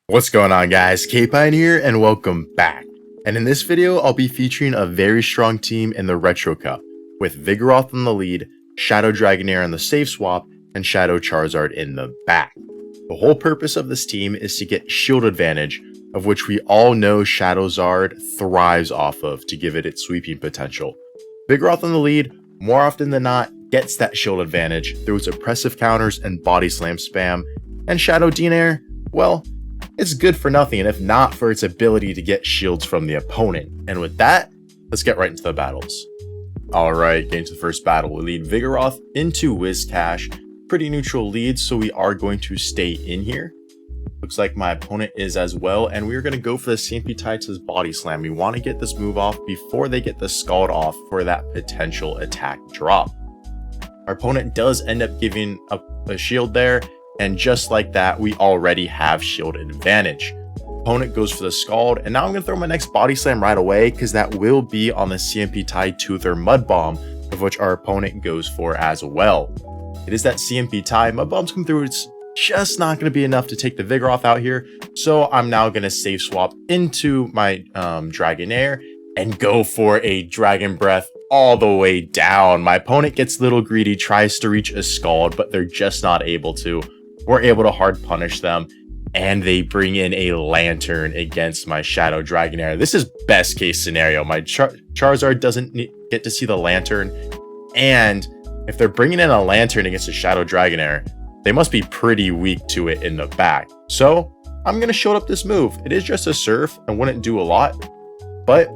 What's going on, guys? K-Pine here and welcome back. And in this video, I'll be featuring a very strong team in the Retro Cup with Vigoroth in the lead, Shadow Dragonair in the safe swap, and Shadow Charizard in the back. The whole purpose of this team is to get shield advantage, of which we all know Shadowzard thrives off of to give it its sweeping potential. Vigoroth in the lead, more often than not, gets that shield advantage through its oppressive counters and body slam spam, and Shadow Dragonair, well, it's good for nothing, and if not for its ability to get shields from the opponent. And with that, let's get right into the battles. Alright, getting to the first battle, we lead Vigoroth into Whiscash. Pretty neutral lead, so we are going to stay in here. Looks like my opponent is as well, and we're going to go for the CMP tied to his body slam. We want to get this move off before they get the Scald off for that potential attack drop. Our opponent does end up giving up a shield there, and just like that, we already have shield advantage. Opponent goes for the Scald, and now I'm going to throw my next body slam right away because that will be on the CMP tied to their Mud Bomb, of which our opponent goes for as well. It is that CMP tie. Mud Bombs come through. It's just not going to be enough to take the Vigoroth out here, so I'm now going to safe swap into my Dragonair and go for a Dragon Breath all the way down. My opponent gets a little greedy, tries to reach a Scald, but they're just not able to. We're able to hard punish them, and they bring in a Lantern against my Shadow Dragonair. This is best case scenario. My Charizard doesn't get to see the Lantern, and if they're bringing in a Lantern against a Shadow Dragonair, they must be pretty weak to it in the back. So I'm going to show up this move. It is just a Surf and wouldn't do a lot, but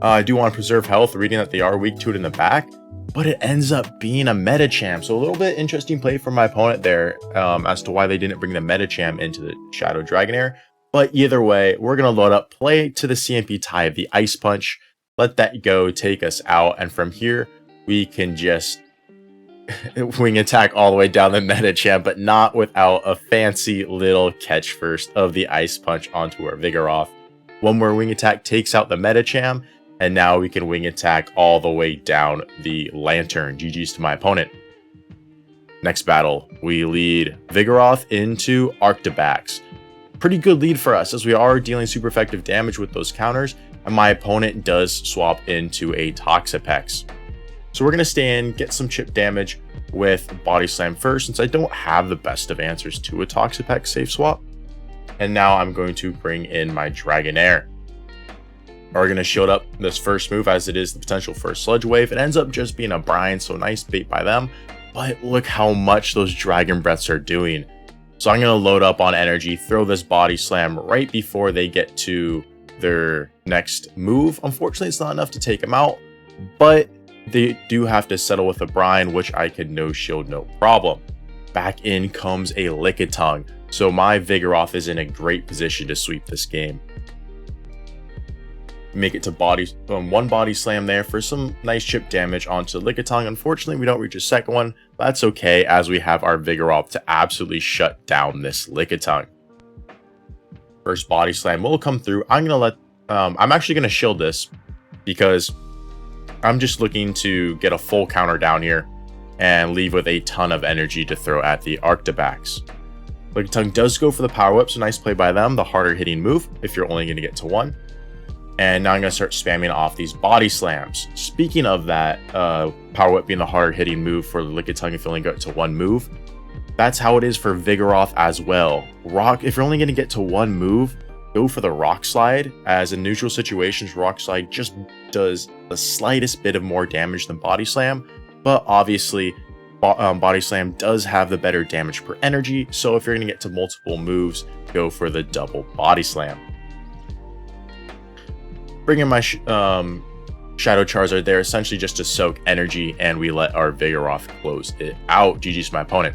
I do want to preserve health, reading that they are weak to it in the back. But it ends up being a Metacham. So a little bit interesting play from my opponent there as to why they didn't bring the Metacham into the Shadow Dragonair. But either way, we're going to load up, play to the CMP tie of the Ice Punch, let that go, take us out. And from here, we can just wing attack all the way down the Metacham, but not without a fancy little catch first of the Ice Punch onto our Vigoroth. One more wing attack takes out the Metacham. And now we can wing attack all the way down the Lantern. GG's to my opponent. Next battle, we lead Vigoroth into Arctibax. Pretty good lead for us as we are dealing super effective damage with those counters. And my opponent does swap into a Toxapex. So we're going to stay in, get some chip damage with Body Slam first, since I don't have the best of answers to a Toxapex safe swap. And now I'm going to bring in my Dragonair. Are going to shield up this first move as it is the potential for a Sludge Wave. It ends up just being a Brine, so nice bait by them. But look how much those Dragon Breaths are doing. So I'm going to load up on energy, throw this Body Slam right before they get to their next move. Unfortunately, it's not enough to take them out, but they do have to settle with a Brine, which I could no shield, no problem. Back in comes a Lickitung, so my Vigoroth is in a great position to sweep this game. Make it to one body slam there for some nice chip damage onto Lickitung. Unfortunately, we don't reach a second one, but that's okay as we have our Vigoroth to absolutely shut down this Lickitung. First body slam will come through. I'm actually gonna shield this because I'm just looking to get a full counter down here and leave with a ton of energy to throw at the Arctibax. Lickitung does go for the Power Whip, so nice play by them. The harder hitting move if you're only going to get to one. And now I'm going to start spamming off these Body Slams. Speaking of that, Power Whip being the harder hitting move for the Lickitung if you only get to one move, that's how it is for Vigoroth as well. If you're only going to get to one move, go for the Rock Slide, as in neutral situations, Rock Slide just does the slightest bit of more damage than Body Slam, but obviously Body Slam does have the better damage per energy, so if you're going to get to multiple moves, go for the double Body Slam. Bring in my Shadow Charizard there, essentially just to soak energy, and we let our Vigoroth close it out. GG's to my opponent.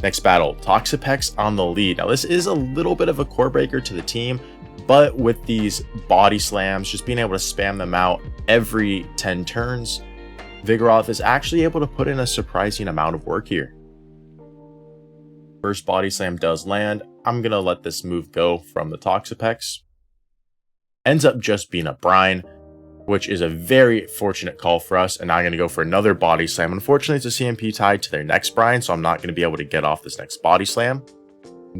Next battle, Toxapex on the lead. Now this is a little bit of a core breaker to the team, but with these Body Slams, just being able to spam them out every 10 turns, Vigoroth is actually able to put in a surprising amount of work here. First Body Slam does land. I'm going to let this move go from the Toxapex. Ends up just being a Brine, which is a very fortunate call for us. And now I'm going to go for another Body Slam. Unfortunately, it's a CMP tied to their next Brine, so I'm not going to be able to get off this next Body Slam.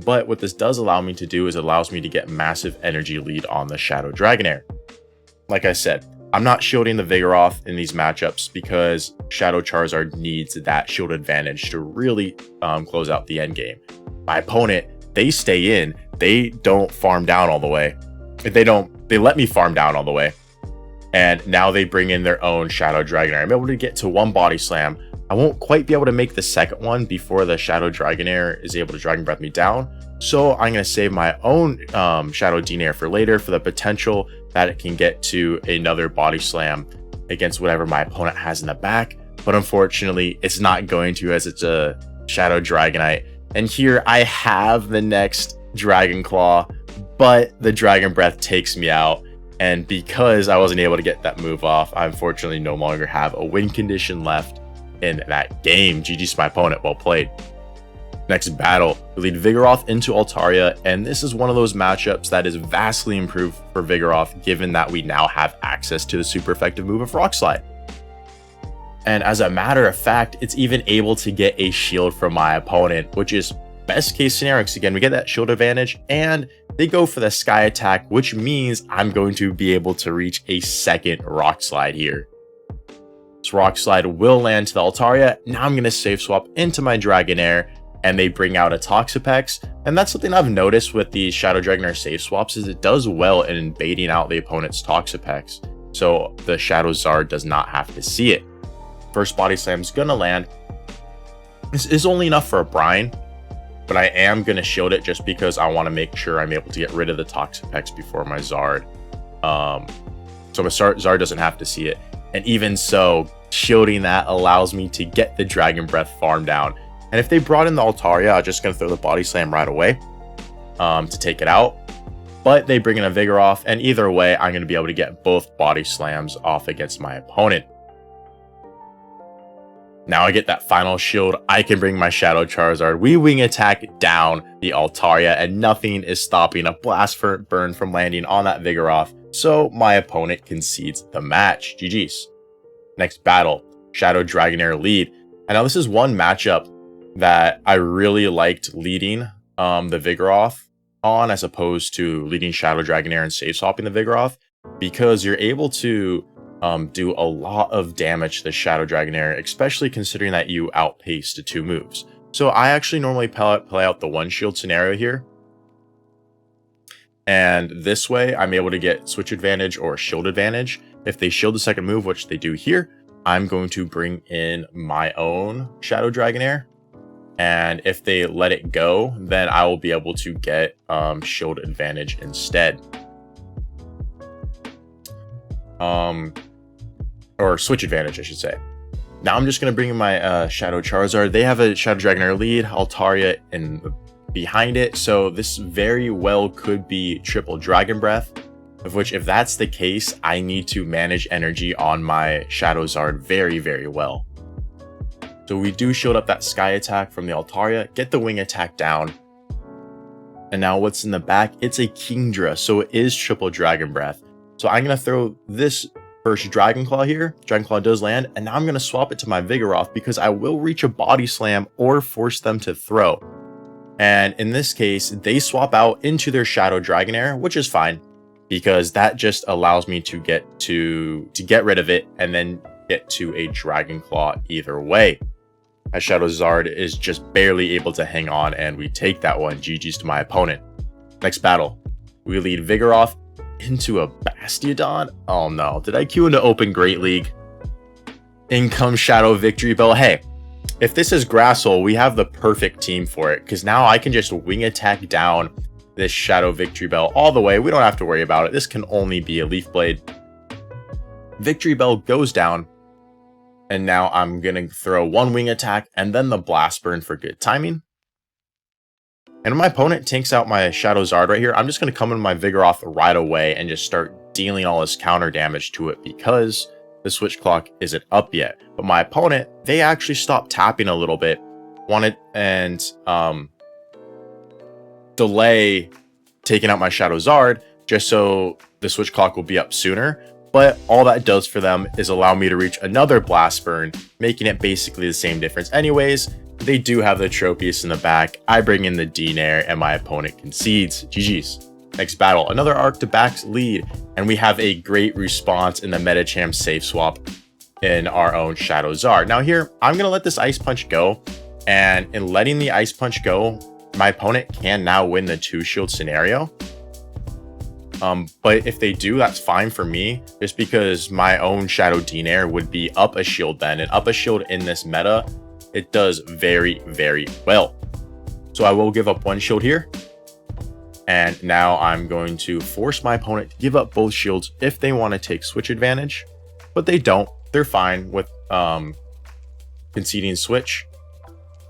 But what this does allow me to do is it allows me to get massive energy lead on the Shadow Dragonair. Like I said, I'm not shielding the Vigoroth in these matchups because Shadow Charizard needs that shield advantage to really close out the end game. My opponent, they stay in, they don't farm down all the way. They let me farm down all the way. And now they bring in their own Shadow Dragonair. I'm able to get to one Body Slam. I won't quite be able to make the second one before the Shadow Dragonair is able to Dragon Breath me down. So I'm going to save my own Shadow Dragonair for later for the potential that it can get to another Body Slam against whatever my opponent has in the back. But unfortunately, it's not going to, as it's a Shadow Dragonite. And here I have the next Dragon Claw, but the Dragon Breath takes me out. And because I wasn't able to get that move off, I unfortunately no longer have a win condition left in that game. GG's to my opponent, well played. Next battle, we lead Vigoroth into Altaria, and this is one of those matchups that is vastly improved for Vigoroth given that we now have access to the super effective move of Rock Slide. And as a matter of fact, it's even able to get a shield from my opponent, which is best case scenario, because again, we get that shield advantage, and they go for the Sky Attack, which means I'm going to be able to reach a second Rock Slide here. This Rock Slide will land to the Altaria. Now I'm going to safe swap into my Dragonair, and they bring out a Toxapex. And that's something I've noticed with the Shadow Dragonair safe swaps is it does well in baiting out the opponent's Toxapex. So the Shadow Zard does not have to see it. First Body Slam is going to land. This is only enough for a Brine, but I am going to shield it just because I want to make sure I'm able to get rid of the Toxapex before my Zard. So my Zard doesn't have to see it. And even so, shielding that allows me to get the Dragon Breath farm down. And if they brought in the Altaria, I'm just going to throw the Body Slam right away to take it out. But they bring in a Vigoroth, and either way, I'm going to be able to get both Body Slams off against my opponent. Now I get that final shield, I can bring my Shadow Charizard. We wing attack down the Altaria, and nothing is stopping a Blast Burn from landing on that Vigoroth. So my opponent concedes the match. GG's. Next battle, Shadow Dragonair Lead. And now this is one matchup that I really liked leading the Vigoroth on, as opposed to leading Shadow Dragonair and safe swapping the Vigoroth, because you're able to do a lot of damage to the Shadow Dragonair, especially considering that you outpace the two moves. So I actually normally play out the one shield scenario here. And this way, I'm able to get switch advantage or shield advantage. If they shield the second move, which they do here, I'm going to bring in my own Shadow Dragonair. And if they let it go, then I will be able to get shield advantage instead. Or switch advantage, I should say. Now I'm just going to bring in my Shadow Charizard. They have a Shadow Dragonair lead, Altaria in behind it, so this very well could be triple Dragon Breath, of which if that's the case, I need to manage energy on my Shadow Zard very, very well. So we do shield up that Sky Attack from the Altaria, get the Wing Attack down, and now what's in the back? It's a Kingdra, so it is triple Dragon Breath. So I'm going to throw this first Dragon Claw here. Dragon Claw does land, and now I'm going to swap it to my Vigoroth because I will reach a Body Slam or force them to throw. And in this case, they swap out into their Shadow Dragonair, which is fine because that just allows me to get rid of it and then get to a Dragon Claw either way. My Shadow Zard is just barely able to hang on, and we take that one. GG's to my opponent. Next battle, we lead Vigoroth into a Bastiodon. Oh no, did I queue into Open Great League? In comes Shadow Victory Bell. Hey, if this is Grassel, we have the perfect team for it, because now I can just wing attack down this Shadow Victory Bell all the way. We don't have to worry about it. This can only be a Leaf Blade. Victory Bell goes down, and now I'm going to throw one wing attack and then the Blast Burn for good timing. And when my opponent tanks out my Shadow Zard right here, I'm just going to come in my Vigoroth right away and just start dealing all this counter damage to it because the switch clock isn't up yet. But my opponent, they actually stopped tapping a little bit, wanted and delay taking out my Shadow Zard just so the switch clock will be up sooner. But all that does for them is allow me to reach another Blast Burn, making it basically the same difference anyways. They do have the Tropius in the back. I bring in the Dragonair and my opponent concedes. GG's. Next battle, another Arctibax Lead, and we have a great response in the Metacham safe swap in our own Charizard. Now here, I'm going to let this Ice Punch go, and in letting the Ice Punch go, my opponent can now win the 2-shield scenario. But if they do, that's fine for me, just because my own Shadow Dragonair would be up a shield then, and up a shield in this meta, it does very, very well. So I will give up 1 shield here. And now I'm going to force my opponent to give up both shields if they want to take switch advantage, but they don't. They're fine with conceding switch.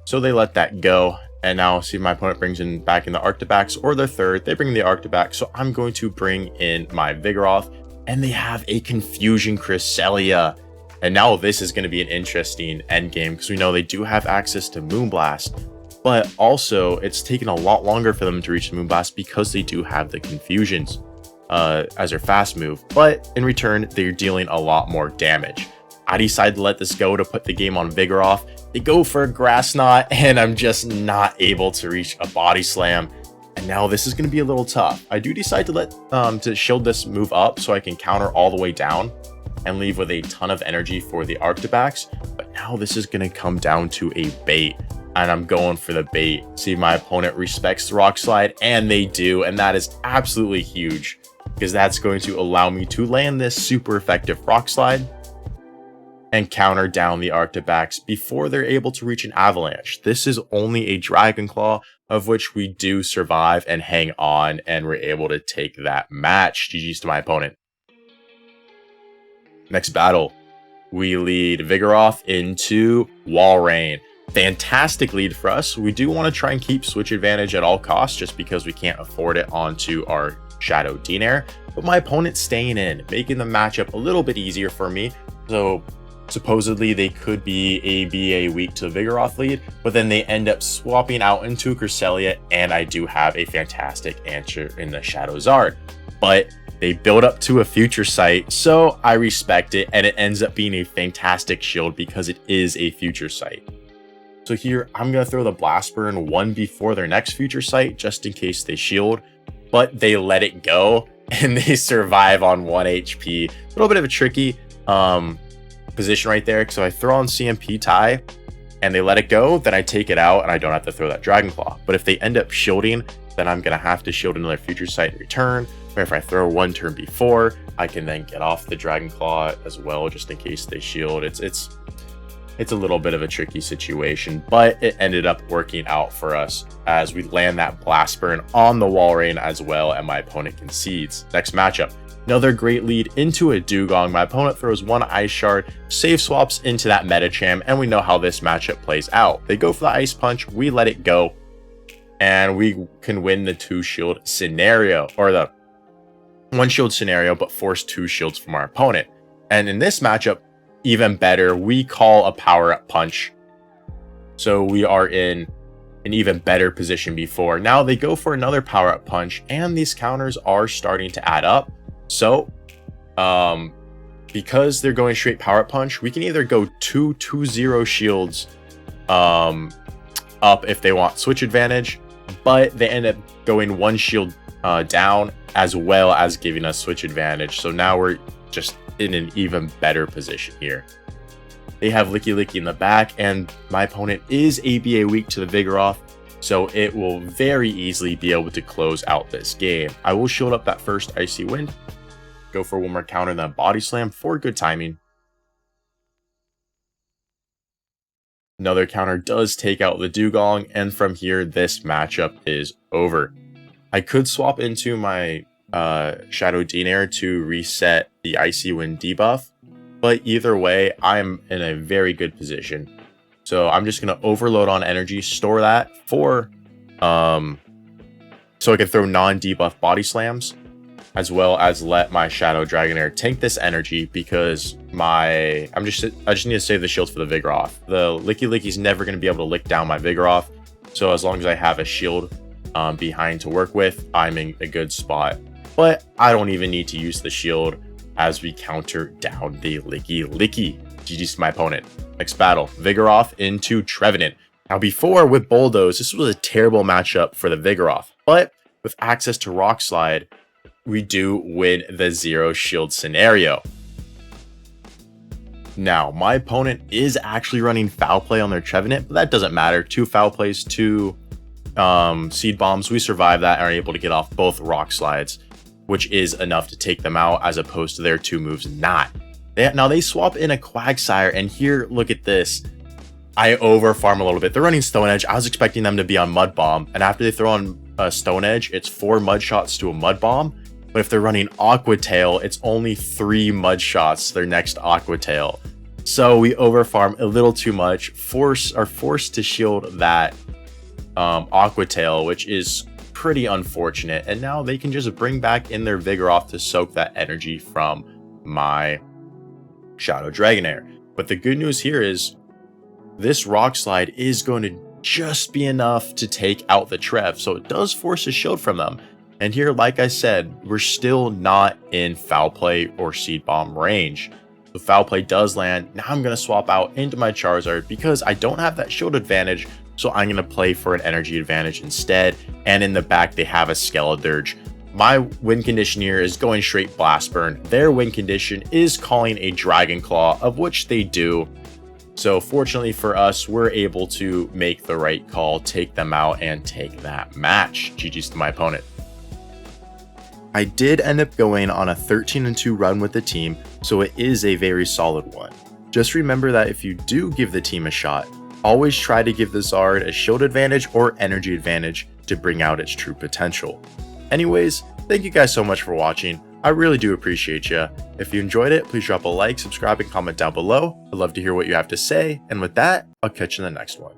So they let that go. And now see my opponent brings in back in the Arctibax or their third. They bring the Arctibax. So I'm going to bring in my Vigoroth, and they have a Confusion Cresselia. And now this is going to be an interesting endgame because we know they do have access to Moonblast. But also, it's taken a lot longer for them to reach the Moonblast because they do have the Confusions as their fast move. But in return, they're dealing a lot more damage. I decide to let this go to put the game on Vigoroth. They go for a Grass Knot, and I'm just not able to reach a Body Slam. And now this is going to be a little tough. I do decide to let to shield this move up so I can counter all the way down and leave with a ton of energy for the Arctibax. But now this is going to come down to a bait. And I'm going for the bait. See, my opponent respects the Rock Slide, and they do, and that is absolutely huge because that's going to allow me to land this super effective Rock Slide and counter down the Arctibax before they're able to reach an Avalanche. This is only a Dragon Claw, of which we do survive and hang on, and we're able to take that match. GG's to my opponent. Next battle, we lead Vigoroth into Walrein. Fantastic lead for us. We do want to try and keep switch advantage at all costs just because we can't afford it onto our Shadow Dragonair, but my opponent's staying in, making the matchup a little bit easier for me. So supposedly they could be a weak to Vigoroth lead, but then they end up swapping out into Cresselia, and I do have a fantastic answer in the Charizard. But they build up to a future sight, so I respect it, and it ends up being a fantastic shield because it is a future sight. So here, I'm going to throw the Blast Burn 1 before their next future sight, just in case they shield, but they let it go, and they survive on 1 HP. A little bit of a tricky position right there, so I throw on CMP tie, and they let it go, then I take it out, and I don't have to throw that Dragon Claw. But if they end up shielding, then I'm going to have to shield another future sight in return, or if I throw 1 turn before, I can then get off the Dragon Claw as well, just in case they shield. It's a little bit of a tricky situation, but it ended up working out for us as we land that Blast Burn on the Walrein as well, and my opponent concedes. Next matchup, another great lead into a Dewgong. My opponent throws 1 Ice Shard, save swaps into that Metacham, and we know how this matchup plays out. They go for the Ice Punch, we let it go, and we can win the 2-shield scenario, or the 1-shield scenario, but force 2 shields from our opponent. And in this matchup, even better, we call a power-up punch. So we are in an even better position before. Now they go for another power-up punch, and these counters are starting to add up. So, because they're going straight power-up punch, we can either go 2-0 shields up if they want switch advantage, but they end up going 1 shield down, as well as giving us switch advantage. So now we're just in an even better position here. They have Licky Licky in the back, and my opponent is ABA weak to the Vigoroth, so it will very easily be able to close out this game. I will shield up that first Icy Wind, go for 1 more counter, then Body Slam for good timing. Another counter does take out the Dewgong, and from here, this matchup is over. I could swap into my Shadow Dragonair to reset the Icy Wind debuff, but either way, I'm in a very good position. So I'm just going to overload on energy, store that for so I can throw non-debuff Body Slams, as well as let my Shadow Dragonair tank this energy, because I just need to save the shields for the Vigoroth. The Licky Licky's never going to be able to lick down my Vigoroth, so as long as I have a shield behind to work with, I'm in a good spot. But I don't even need to use the shield as we counter down the Licky Licky. GG's to my opponent. Next battle, Vigoroth into Trevenant. Now before, with Bulldoze, this was a terrible matchup for the Vigoroth, but with access to Rock Slide, we do win the 0 shield scenario. Now, my opponent is actually running Foul Play on their Trevenant, but that doesn't matter. 2 Foul Plays, 2 Seed Bombs. We survive that and are able to get off both Rock Slides, which is enough to take them out, as opposed to their 2 moves not. Now, they swap in a Quagsire, and here, look at this. I over farm a little bit. They're running Stone Edge. I was expecting them to be on Mud Bomb, and after they throw on Stone Edge, it's 4 Mud Shots to a Mud Bomb. But if they're running Aqua Tail, it's only 3 Mud Shots to their next Aqua Tail. So we overfarm a little too much, are forced to shield that Aqua Tail, which is pretty unfortunate. And now they can just bring back in their Vigoroth to soak that energy from my Shadow Dragonair. But the good news here is this Rock Slide is going to just be enough to take out the Trev. So it does force a shield from them. And here, like I said, we're still not in Foul Play or Seed Bomb range. So Foul Play does land. Now I'm going to swap out into my Charizard because I don't have that shield advantage. So I'm going to play for an energy advantage instead. And in the back, they have a Skeledirge. My win condition here is going straight Blast Burn. Their win condition is calling a Dragon Claw, of which they do. So fortunately for us, we're able to make the right call, take them out, and take that match. GG's to my opponent. I did end up going on a 13-2 run with the team, so it is a very solid one. Just remember that if you do give the team a shot, always try to give the Zard a shield advantage or energy advantage to bring out its true potential. Anyways, thank you guys so much for watching. I really do appreciate you. If you enjoyed it, please drop a like, subscribe, and comment down below. I'd love to hear what you have to say. And with that, I'll catch you in the next one.